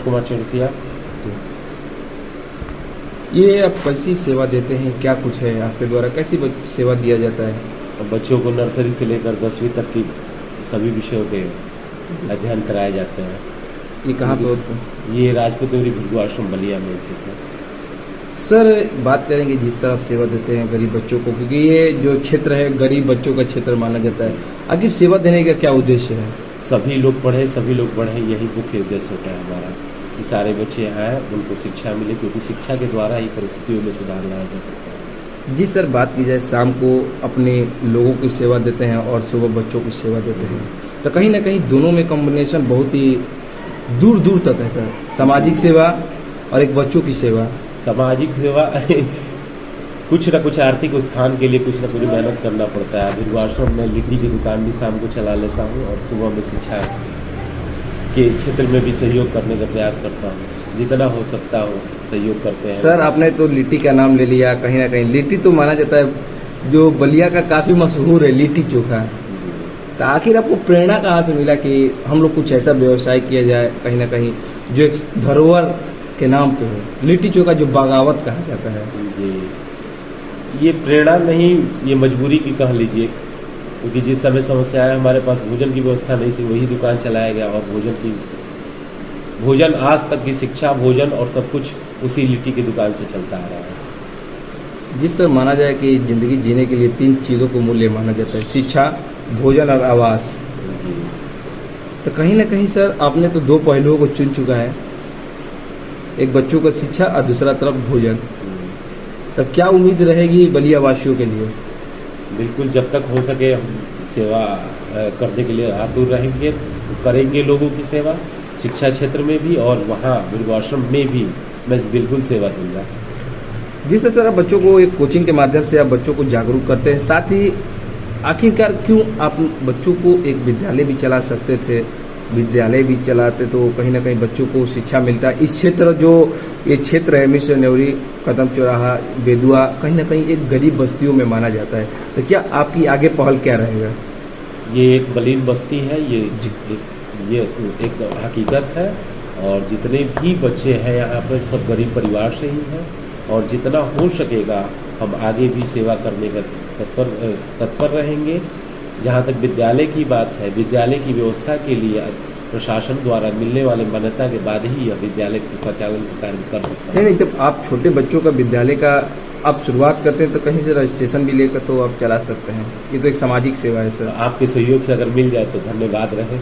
कुमार चौरसिया। ये आप कैसी सेवा देते हैं, क्या कुछ है आपके द्वारा, कैसी सेवा दिया जाता है? बच्चों को नर्सरी से लेकर 10वीं तक की सभी विषयों के अध्ययन कराए जाते हैं। ये कहाँ पे होता है? ये राजपूत देवरी भृगु आश्रम बलिया में स्थित है। सर बात करेंगे जिस तरह आप सेवा देते हैं गरीब बच्चों को, क्योंकि ये जो क्षेत्र है गरीब बच्चों का क्षेत्र माना जाता है, आखिर सेवा देने का क्या उद्देश्य है? सभी लोग पढ़े, सभी लोग बढ़े, यही मुख्य उद्देश्य होता है हमारा कि सारे बच्चे यहाँ आए, उनको शिक्षा मिले, क्योंकि शिक्षा के द्वारा ही परिस्थितियों में सुधार लाया जा सकता है। जिस सर बात की जाए शाम को अपने लोगों की सेवा देते हैं और सुबह बच्चों की सेवा देते हैं, तो कहीं ना कहीं दोनों में कॉम्बिनेशन बहुत ही दूर दूर तक है सर। सामाजिक सेवा और एक बच्चों की सेवा। सामाजिक सेवा कुछ न कुछ आर्थिक उत्थान के लिए कुछ न कुछ मेहनत करना पड़ता है। भृगु आश्रम में लिट्टी की दुकान भी शाम को चला लेता हूँ और सुबह में शिक्षा के क्षेत्र में भी सहयोग करने का प्रयास करता हूँ, जितना हो सकता हो सहयोग करते हैं। सर आपने तो लिट्टी का नाम ले लिया, कहीं ना कहीं लिट्टी तो माना जाता है जो बलिया का काफ़ी मशहूर है, लिट्टी चोखा। तो आखिर आपको प्रेरणा कहाँ से मिला कि हम लोग कुछ ऐसा व्यवसाय किया जाए कहीं ना कहीं जो एक धरोहर के नाम पे हो, लिट्टी चोखा जो बगावत कहा जाता है? जी, ये प्रेरणा नहीं, ये मजबूरी की कह लीजिए, क्योंकि जिस समय समस्या है हमारे पास भोजन की व्यवस्था नहीं थी, वही दुकान चलाया गया और भोजन आज तक की शिक्षा, भोजन और सब कुछ उसी लिट्टी की दुकान से चलता आ रहा है। जिस तरह माना जाए कि ज़िंदगी जीने के लिए 3 चीज़ों को मूल्य माना जाता है, शिक्षा, भोजन और आवास। जी, तो कहीं ना कहीं सर आपने तो 2 पहलुओं को चुन चुका है, एक बच्चों का शिक्षा और दूसरा तरफ भोजन। तब क्या उम्मीद रहेगी बलिया वासियों के लिए? बिल्कुल, जब तक हो सके हम सेवा करने के लिए आतुर रहेंगे, करेंगे लोगों की सेवा, शिक्षा क्षेत्र में भी और वहाँ भृगु आश्रम में भी मैं बिल्कुल सेवा दूंगा। जिस तरह बच्चों को एक कोचिंग के माध्यम से आप बच्चों को जागरूक करते हैं, साथ ही आखिरकार क्यों आप बच्चों को एक विद्यालय भी चला सकते थे, विद्यालय भी चलाते तो कहीं ना कहीं बच्चों को शिक्षा मिलता। इस क्षेत्र जो ये क्षेत्र है मिश्र नेवरी, कदम चौराहा, बेदुआ, कहीं ना कहीं एक गरीब बस्तियों में माना जाता है, तो क्या आपकी आगे पहल क्या रहेगा? ये एक बलीन बस्ती है, ये एक हकीकत है और जितने भी बच्चे हैं यहाँ पर सब गरीब परिवार से ही हैं और जितना हो सकेगा हम आगे भी सेवा करने का तत्पर रहेंगे। जहाँ तक विद्यालय की बात है, विद्यालय की व्यवस्था के लिए प्रशासन द्वारा मिलने वाले मान्यता के बाद ही यह विद्यालय का संचालन का कार्य कर सकता है। नहीं, जब आप छोटे बच्चों का विद्यालय का आप शुरुआत करते हैं तो कहीं से रजिस्ट्रेशन भी लेकर तो आप चला सकते हैं, ये तो एक सामाजिक सेवा है सर। आपके सहयोग से अगर मिल जाए तो धन्यवाद रहे।